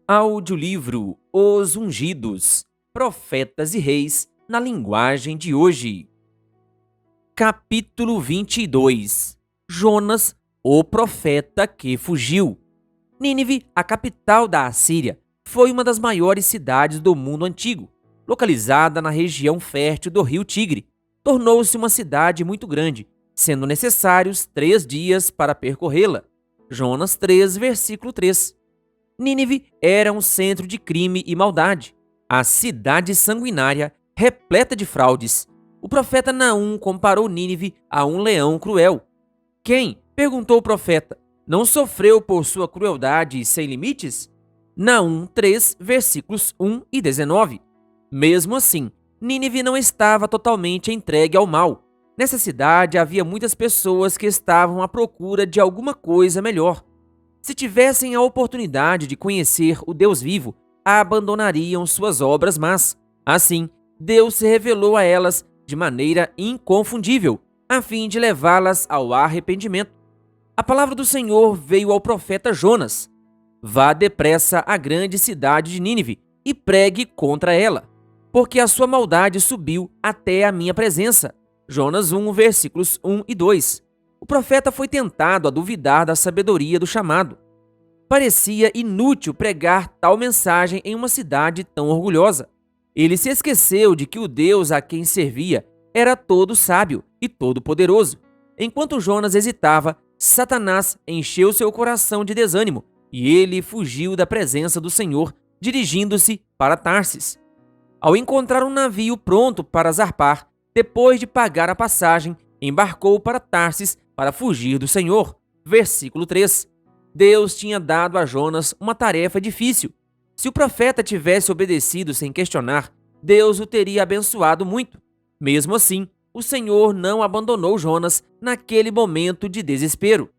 Audiolivro Os Ungidos, Profetas e Reis na linguagem de hoje. Capítulo 22. Jonas, o profeta que fugiu. Nínive, a capital da Assíria, foi uma das maiores cidades do mundo antigo. Localizada na região fértil do rio Tigre, tornou-se uma cidade muito grande, sendo necessários 3 dias para percorrê-la. Jonas 3, versículo 3. Nínive era um centro de crime e maldade, a cidade sanguinária, repleta de fraudes. O profeta Naum comparou Nínive a um leão cruel. Quem, perguntou o profeta, não sofreu por sua crueldade sem limites? Naum 3, versículos 1 e 19. Mesmo assim, Nínive não estava totalmente entregue ao mal. Nessa cidade havia muitas pessoas que estavam à procura de alguma coisa melhor. Se tivessem a oportunidade de conhecer o Deus vivo, abandonariam suas obras más. Assim, Deus se revelou a elas de maneira inconfundível, a fim de levá-las ao arrependimento. A palavra do Senhor veio ao profeta Jonas: vá depressa à grande cidade de Nínive e pregue contra ela, porque a sua maldade subiu até a minha presença. Jonas 1, versículos 1 e 2. O profeta foi tentado a duvidar da sabedoria do chamado. Parecia inútil pregar tal mensagem em uma cidade tão orgulhosa. Ele se esqueceu de que o Deus a quem servia era todo sábio e todo poderoso. Enquanto Jonas hesitava, Satanás encheu seu coração de desânimo e ele fugiu da presença do Senhor, dirigindo-se para Tarsis. Ao encontrar um navio pronto para zarpar, depois de pagar a passagem, embarcou para Tarsis para fugir do Senhor. Versículo 3. Deus tinha dado a Jonas uma tarefa difícil. Se o profeta tivesse obedecido sem questionar, Deus o teria abençoado muito. Mesmo assim, o Senhor não abandonou Jonas naquele momento de desespero.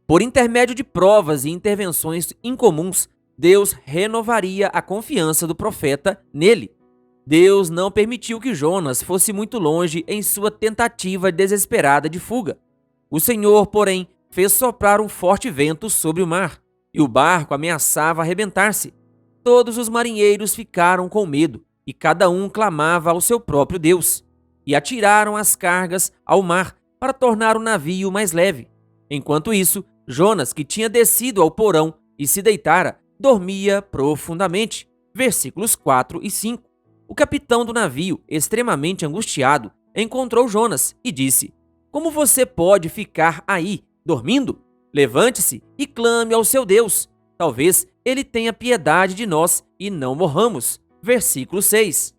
Por intermédio de provas e intervenções incomuns, Deus renovaria a confiança do profeta nele. Deus não permitiu que Jonas fosse muito longe em sua tentativa desesperada de fuga. O Senhor, porém, fez soprar um forte vento sobre o mar, e o barco ameaçava arrebentar-se. Todos os marinheiros ficaram com medo, e cada um clamava ao seu próprio Deus, e atiraram as cargas ao mar para tornar o navio mais leve. Enquanto isso, Jonas, que tinha descido ao porão e se deitara, dormia profundamente. Versículos 4 e 5. O capitão do navio, extremamente angustiado, encontrou Jonas e disse: como você pode ficar aí, dormindo? Levante-se e clame ao seu Deus. Talvez ele tenha piedade de nós e não morramos. Versículo 6.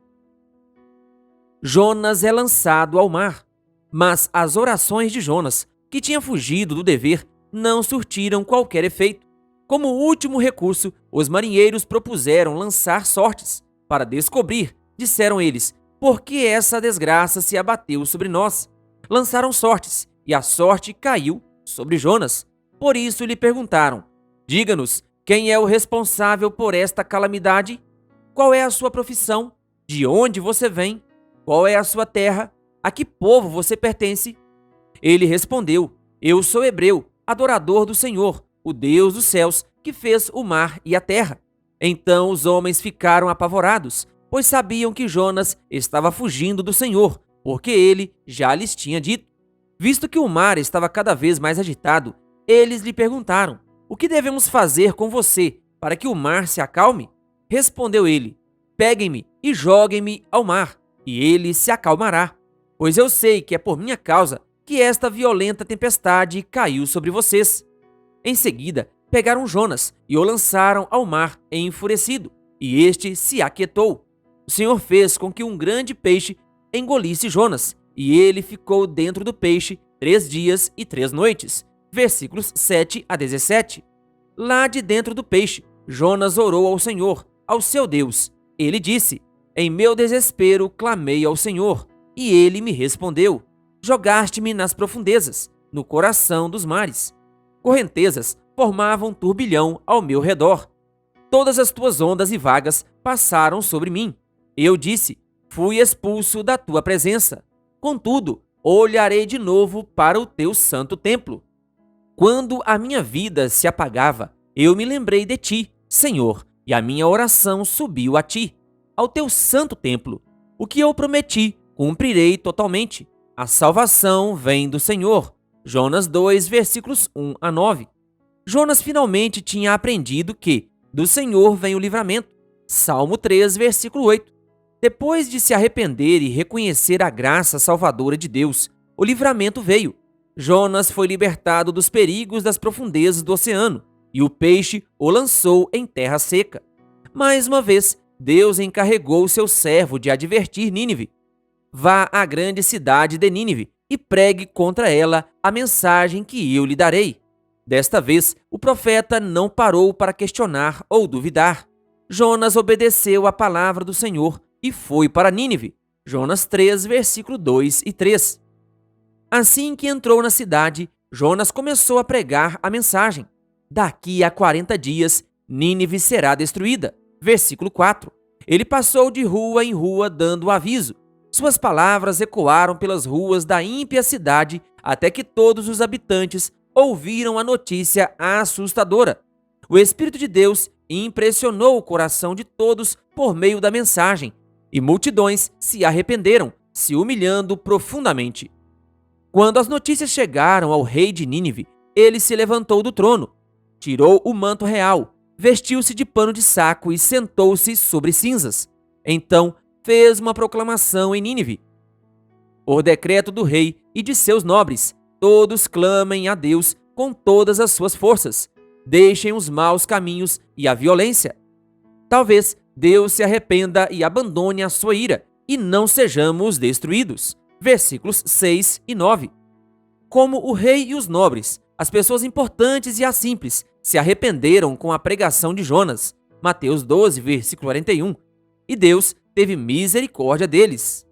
Jonas é lançado ao mar. Mas as orações de Jonas, que tinha fugido do dever, não surtiram qualquer efeito. Como último recurso, os marinheiros propuseram lançar sortes. Para descobrir, disseram eles, por que essa desgraça se abateu sobre nós? Lançaram sortes, e a sorte caiu sobre Jonas. Por isso lhe perguntaram: diga-nos, quem é o responsável por esta calamidade? Qual é a sua profissão? De onde você vem? Qual é a sua terra? A que povo você pertence? Ele respondeu: eu sou hebreu, adorador do Senhor, o Deus dos céus, que fez o mar e a terra. Então os homens ficaram apavorados, pois sabiam que Jonas estava fugindo do Senhor, porque ele já lhes tinha dito. Visto que o mar estava cada vez mais agitado, eles lhe perguntaram: o que devemos fazer com você para que o mar se acalme? Respondeu ele: peguem-me e joguem-me ao mar, e ele se acalmará. Pois eu sei que é por minha causa que esta violenta tempestade caiu sobre vocês. Em seguida, pegaram Jonas e o lançaram ao mar enfurecido, e este se aquietou. O Senhor fez com que um grande peixe engolisse Jonas, e ele ficou dentro do peixe 3 dias e 3 noites. Versículos 7 a 17. Lá de dentro do peixe, Jonas orou ao Senhor, ao seu Deus. Ele disse: em meu desespero clamei ao Senhor, e ele me respondeu. Jogaste-me nas profundezas, no coração dos mares. Correntezas formavam um turbilhão ao meu redor. Todas as tuas ondas e vagas passaram sobre mim. Eu disse: fui expulso da tua presença. Contudo, olharei de novo para o teu santo templo. Quando a minha vida se apagava, eu me lembrei de ti, Senhor, e a minha oração subiu a ti, ao teu santo templo. O que eu prometi, cumprirei totalmente. A salvação vem do Senhor. Jonas 2, versículos 1 a 9. Jonas finalmente tinha aprendido que do Senhor vem o livramento. Salmo 3, versículo 8. Depois de se arrepender e reconhecer a graça salvadora de Deus, o livramento veio. Jonas foi libertado dos perigos das profundezas do oceano, e o peixe o lançou em terra seca. Mais uma vez, Deus encarregou seu servo de advertir Nínive. Vá à grande cidade de Nínive e pregue contra ela a mensagem que eu lhe darei. Desta vez, o profeta não parou para questionar ou duvidar. Jonas obedeceu à palavra do Senhor e foi para Nínive. Jonas 3, versículo 2 e 3. Assim que entrou na cidade, Jonas começou a pregar a mensagem. Daqui a 40 dias, Nínive será destruída. Versículo 4. Ele passou de rua em rua dando o aviso. Suas palavras ecoaram pelas ruas da ímpia cidade até que todos os habitantes ouviram a notícia assustadora. O Espírito de Deus impressionou o coração de todos por meio da mensagem, e multidões se arrependeram, se humilhando profundamente. Quando as notícias chegaram ao rei de Nínive, ele se levantou do trono, tirou o manto real, vestiu-se de pano de saco e sentou-se sobre cinzas. Então fez uma proclamação em Nínive. Por decreto do rei e de seus nobres, todos clamem a Deus com todas as suas forças. Deixem os maus caminhos e a violência. Talvez Deus se arrependa e abandone a sua ira, e não sejamos destruídos. Versículos 6 e 9. Como o rei e os nobres, as pessoas importantes e as simples se arrependeram com a pregação de Jonas. Mateus 12, versículo 41. E Deus teve misericórdia deles.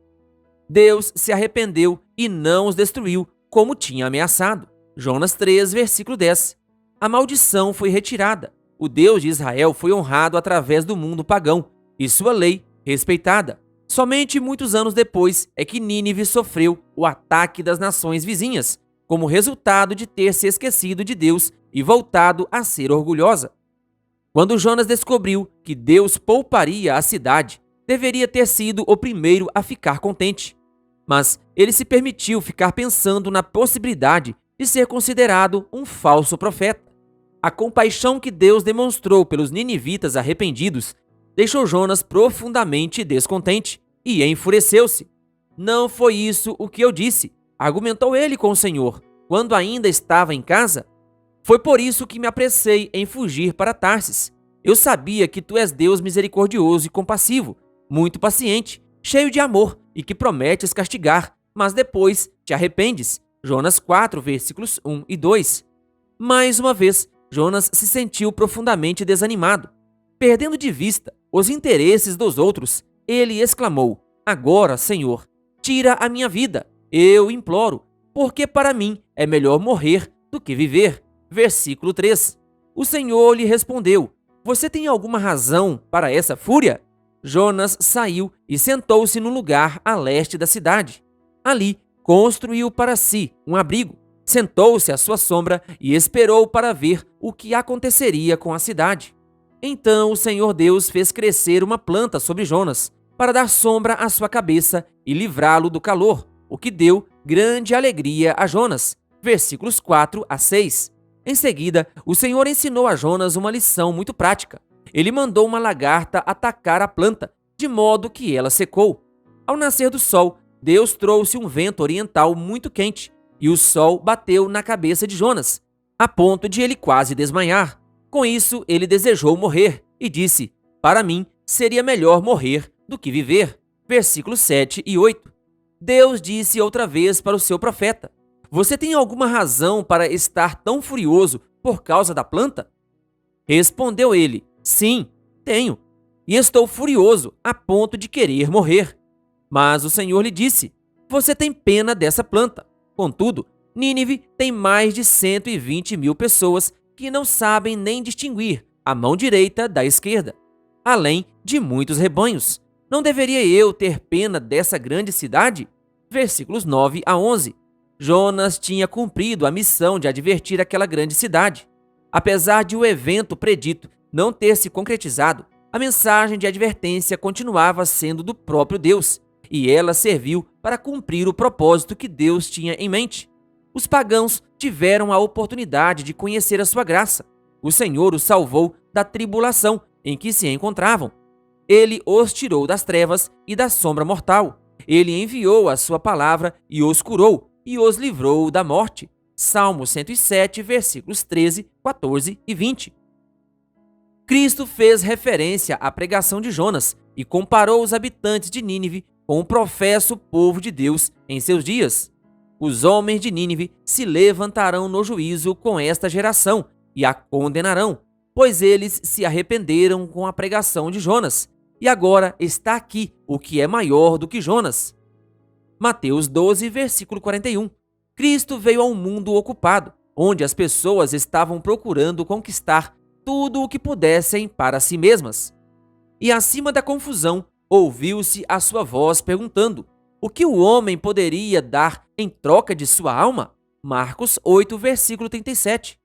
Deus se arrependeu e não os destruiu, como tinha ameaçado. Jonas 3, versículo 10. A maldição foi retirada. O Deus de Israel foi honrado através do mundo pagão e sua lei respeitada. Somente muitos anos depois é que Nínive sofreu o ataque das nações vizinhas, como resultado de ter se esquecido de Deus e voltado a ser orgulhosa. Quando Jonas descobriu que Deus pouparia a cidade, deveria ter sido o primeiro a ficar contente. Mas ele se permitiu ficar pensando na possibilidade de ser considerado um falso profeta. A compaixão que Deus demonstrou pelos ninivitas arrependidos deixou Jonas profundamente descontente e enfureceu-se. Não foi isso o que eu disse, argumentou ele com o Senhor, quando ainda estava em casa. Foi por isso que me apressei em fugir para Tarsis. Eu sabia que tu és Deus misericordioso e compassivo, muito paciente, cheio de amor e que prometes castigar, mas depois te arrependes. Jonas 4, versículos 1 e 2. Mais uma vez, Jonas se sentiu profundamente desanimado. Perdendo de vista os interesses dos outros, ele exclamou: Agora, Senhor, tira a minha vida, eu imploro, porque para mim é melhor morrer do que viver. Versículo 3. O Senhor lhe respondeu: Você tem alguma razão para essa fúria? Jonas saiu e sentou-se no lugar a leste da cidade. Ali, construiu para si um abrigo, sentou-se à sua sombra e esperou para ver o que aconteceria com a cidade. Então o Senhor Deus fez crescer uma planta sobre Jonas, para dar sombra à sua cabeça e livrá-lo do calor, o que deu grande alegria a Jonas. Versículos 4 a 6. Em seguida, o Senhor ensinou a Jonas uma lição muito prática. Ele mandou uma lagarta atacar a planta, de modo que ela secou. Ao nascer do sol, Deus trouxe um vento oriental muito quente, e o sol bateu na cabeça de Jonas, a ponto de ele quase desmaiar. Com isso, ele desejou morrer e disse: Para mim, seria melhor morrer do que viver. Versículos 7 e 8. Deus disse outra vez para o seu profeta: Você tem alguma razão para estar tão furioso por causa da planta? Respondeu ele: Sim, tenho, e estou furioso a ponto de querer morrer. Mas o Senhor lhe disse: Você tem pena dessa planta. Contudo, Nínive tem mais de 120 mil pessoas que não sabem nem distinguir a mão direita da esquerda, além de muitos rebanhos. Não deveria eu ter pena dessa grande cidade? Versículos 9 a 11. Jonas tinha cumprido a missão de advertir aquela grande cidade. Apesar de o evento predito não ter se concretizado, a mensagem de advertência continuava sendo do próprio Deus, e ela serviu para cumprir o propósito que Deus tinha em mente. Os pagãos tiveram a oportunidade de conhecer a sua graça. O Senhor os salvou da tribulação em que se encontravam. Ele os tirou das trevas e da sombra mortal. Ele enviou a sua palavra e os curou e os livrou da morte. Salmo 107, versículos 13, 14 e 20. Cristo fez referência à pregação de Jonas e comparou os habitantes de Nínive com o professo povo de Deus em seus dias. Os homens de Nínive se levantarão no juízo com esta geração e a condenarão, pois eles se arrependeram com a pregação de Jonas, e agora está aqui o que é maior do que Jonas. Mateus 12, versículo 41. Cristo veio ao mundo ocupado, onde as pessoas estavam procurando conquistar tudo o que pudessem para si mesmas. E acima da confusão, ouviu-se a sua voz perguntando: o que o homem poderia dar em troca de sua alma? Marcos 8, versículo 37.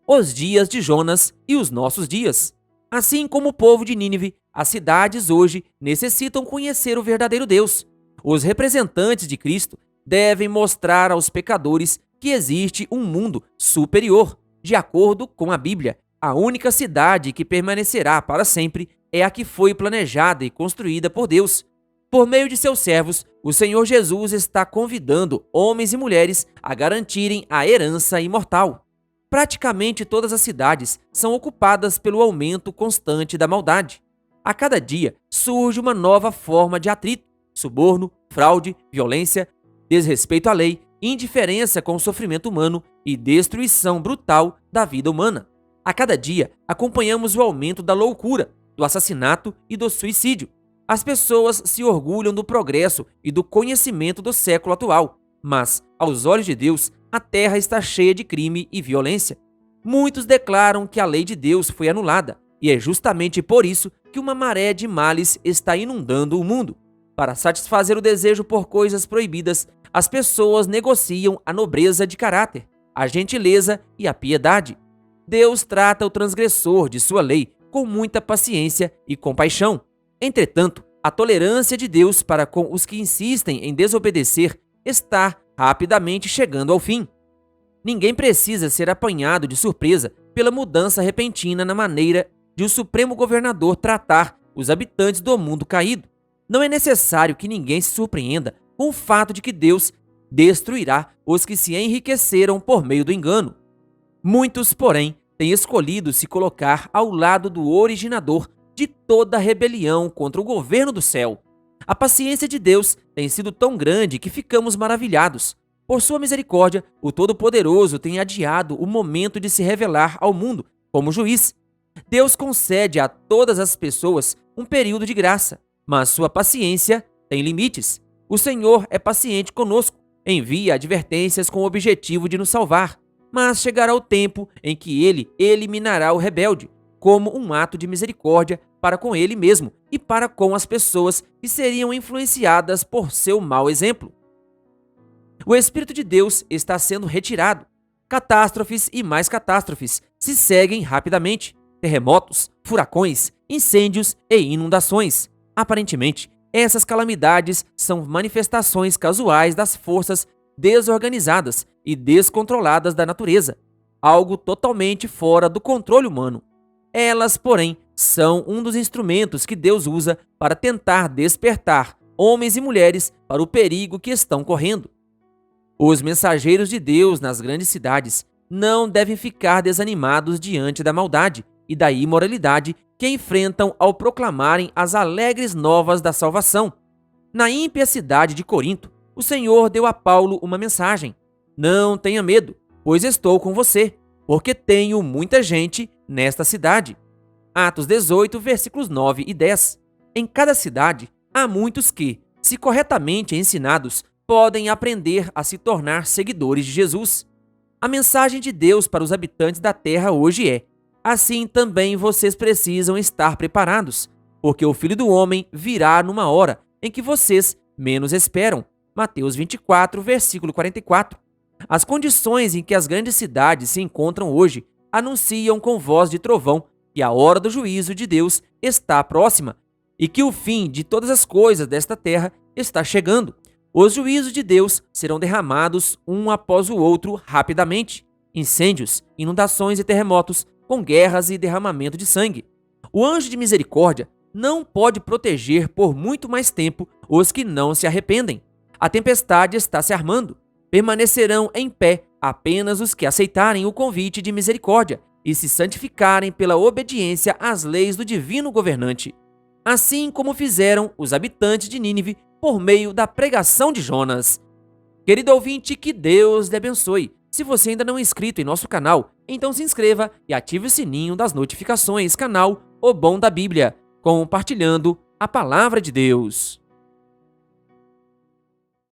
Os dias de Jonas e os nossos dias. Assim como o povo de Nínive, as cidades hoje necessitam conhecer o verdadeiro Deus. Os representantes de Cristo devem mostrar aos pecadores que existe um mundo superior. De acordo com a Bíblia, a única cidade que permanecerá para sempre é a que foi planejada e construída por Deus. Por meio de seus servos, o Senhor Jesus está convidando homens e mulheres a garantirem a herança imortal. Praticamente todas as cidades são ocupadas pelo aumento constante da maldade. A cada dia surge uma nova forma de atrito: suborno, fraude, violência, desrespeito à lei, indiferença com o sofrimento humano e destruição brutal da vida humana. A cada dia acompanhamos o aumento da loucura, do assassinato e do suicídio. As pessoas se orgulham do progresso e do conhecimento do século atual, mas, aos olhos de Deus, a terra está cheia de crime e violência. Muitos declaram que a lei de Deus foi anulada, e é justamente por isso que uma maré de males está inundando o mundo. Para satisfazer o desejo por coisas proibidas, as pessoas negociam a nobreza de caráter, a gentileza e a piedade. Deus trata o transgressor de sua lei com muita paciência e compaixão. Entretanto, a tolerância de Deus para com os que insistem em desobedecer está rapidamente chegando ao fim. Ninguém precisa ser apanhado de surpresa pela mudança repentina na maneira de o Supremo Governador tratar os habitantes do mundo caído. Não é necessário que ninguém se surpreenda com o fato de que Deus destruirá os que se enriqueceram por meio do engano. Muitos, porém, têm escolhido se colocar ao lado do originador de toda rebelião contra o governo do céu. A paciência de Deus tem sido tão grande que ficamos maravilhados. Por sua misericórdia, o Todo-Poderoso tem adiado o momento de se revelar ao mundo como juiz. Deus concede a todas as pessoas um período de graça, mas sua paciência tem limites. O Senhor é paciente conosco, envia advertências com o objetivo de nos salvar, mas chegará o tempo em que ele eliminará o rebelde, como um ato de misericórdia para com ele mesmo e para com as pessoas que seriam influenciadas por seu mau exemplo. O Espírito de Deus está sendo retirado. Catástrofes e mais catástrofes se seguem rapidamente. Terremotos, furacões, incêndios e inundações. Aparentemente, essas calamidades são manifestações casuais das forças desorganizadas e descontroladas da natureza, algo totalmente fora do controle humano. Elas, porém, são um dos instrumentos que Deus usa para tentar despertar homens e mulheres para o perigo que estão correndo. Os mensageiros de Deus nas grandes cidades não devem ficar desanimados diante da maldade e da imoralidade que enfrentam ao proclamarem as alegres novas da salvação. Na ímpia cidade de Corinto, o Senhor deu a Paulo uma mensagem: não tenha medo, pois estou com você, porque tenho muita gente nesta cidade. Atos 18, versículos 9 e 10. Em cada cidade, há muitos que, se corretamente ensinados, podem aprender a se tornar seguidores de Jesus. A mensagem de Deus para os habitantes da terra hoje é: assim também vocês precisam estar preparados, porque o Filho do Homem virá numa hora em que vocês menos esperam. Mateus 24, versículo 44. As condições em que as grandes cidades se encontram hoje anunciam com voz de trovão que que a hora do juízo de Deus está próxima e que o fim de todas as coisas desta terra está chegando. Os juízos de Deus serão derramados um após o outro rapidamente. Incêndios, inundações e terremotos, com guerras e derramamento de sangue. O anjo de misericórdia não pode proteger por muito mais tempo os que não se arrependem. A tempestade está se armando. Permanecerão em pé apenas os que aceitarem o convite de misericórdia e se santificarem pela obediência às leis do divino governante, assim como fizeram os habitantes de Nínive por meio da pregação de Jonas. Querido ouvinte, que Deus lhe abençoe. Se você ainda não é inscrito em nosso canal, então se inscreva e ative o sininho das notificações, canal O Bom da Bíblia, compartilhando a Palavra de Deus.